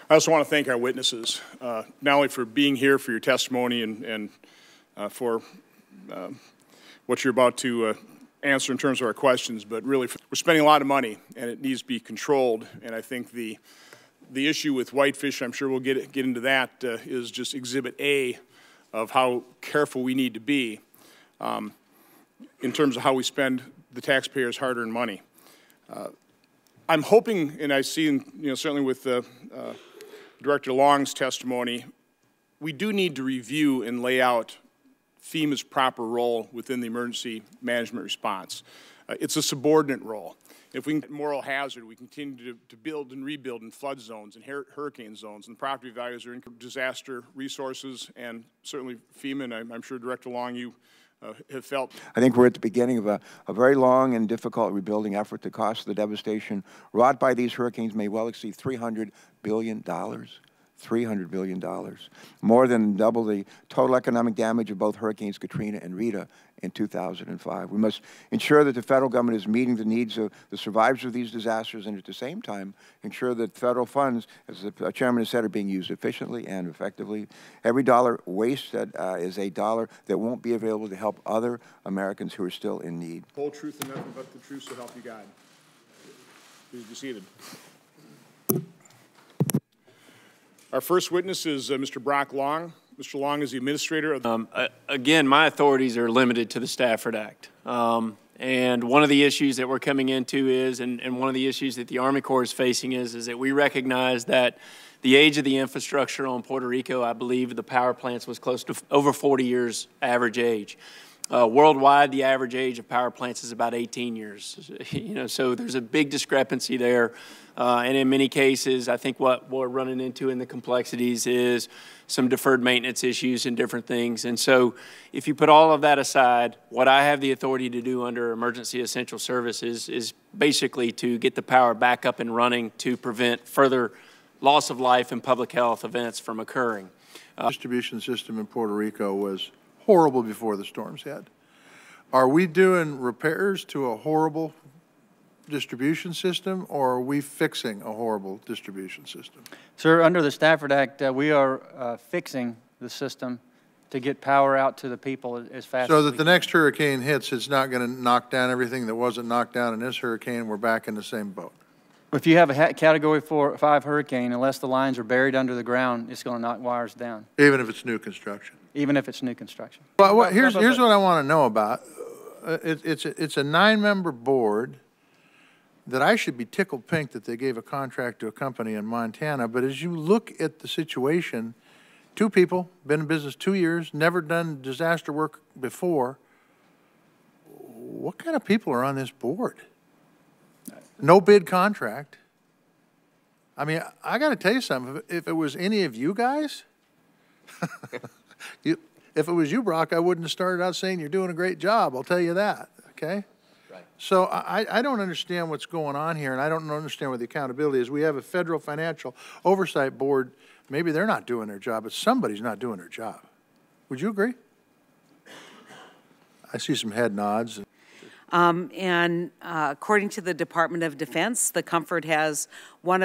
I also want to thank our witnesses, not only for being here for your testimony and for what you're about to answer in terms of our questions, but really we're spending a lot of money and it needs to be controlled. And I think the issue with whitefish, I'm sure we'll get into that, is just Exhibit A of how careful we need to be in terms of how we spend the taxpayers' hard-earned money. I'm hoping, and I see, certainly with Director Long's testimony, we do need to review and lay out FEMA's proper role within the emergency management response. It's a subordinate role. If we can get moral hazard, we continue to build and rebuild in flood zones and hurricane zones, and property values are in disaster resources, and certainly FEMA, and I'm sure Director Long, you have felt. I think we're at the beginning of a very long and difficult rebuilding effort. The cost of the devastation wrought by these hurricanes may well exceed $300 billion. $300 billion, more than double the total economic damage of both Hurricanes Katrina and Rita in 2005. We must ensure that the federal government is meeting the needs of the survivors of these disasters, and at the same time ensure that federal funds, as the chairman has said, are being used efficiently and effectively. Every dollar wasted is a dollar that won't be available to help other Americans who are still in need. Whole truth and nothing but the truth, so help you God. Please be seated. Our first witness is Mr. Brock Long. Mr. Long is the administrator of the... Again, my authorities are limited to the Stafford Act. And one of the issues that we're coming into is, and one of the issues that the Army Corps is facing is that we recognize that the age of the infrastructure on Puerto Rico, I believe the power plants was close to over 40 years average age. Worldwide, the average age of power plants is about 18 years. So there's a big discrepancy there. And in many cases, I think what we're running into in the complexities is some deferred maintenance issues and different things. And so if you put all of that aside, what I have the authority to do under emergency essential services is basically to get the power back up and running to prevent further loss of life and public health events from occurring. The distribution system in Puerto Rico was horrible before the storms hit. Are we doing repairs to a horrible distribution system, or are we fixing a horrible distribution system? Sir, under the Stafford Act, we are fixing the system to get power out to the people as fast as so that the next hurricane hits, it's not going to knock down everything that wasn't knocked down in this hurricane. We're back in the same boat. If you have a Category 5 hurricane, unless the lines are buried under the ground, it's going to knock wires down. Even if it's new construction? Even if it's new construction. Well, here's what I want to know about. It's a 9-member board that I should be tickled pink that they gave a contract to a company in Montana. But as you look at the situation, 2 people, been in business 2 years, never done disaster work before. What kind of people are on this board? No bid contract. I mean, I got to tell you something. If it was any of you guys, if it was you, Brock, I wouldn't have started out saying you're doing a great job. I'll tell you that, okay? Right. So I don't understand what's going on here, and I don't understand what the accountability is. We have a federal financial oversight board. Maybe they're not doing their job, but somebody's not doing their job. Would you agree? I see some head nods. According to the Department of Defense, the Comfort has one of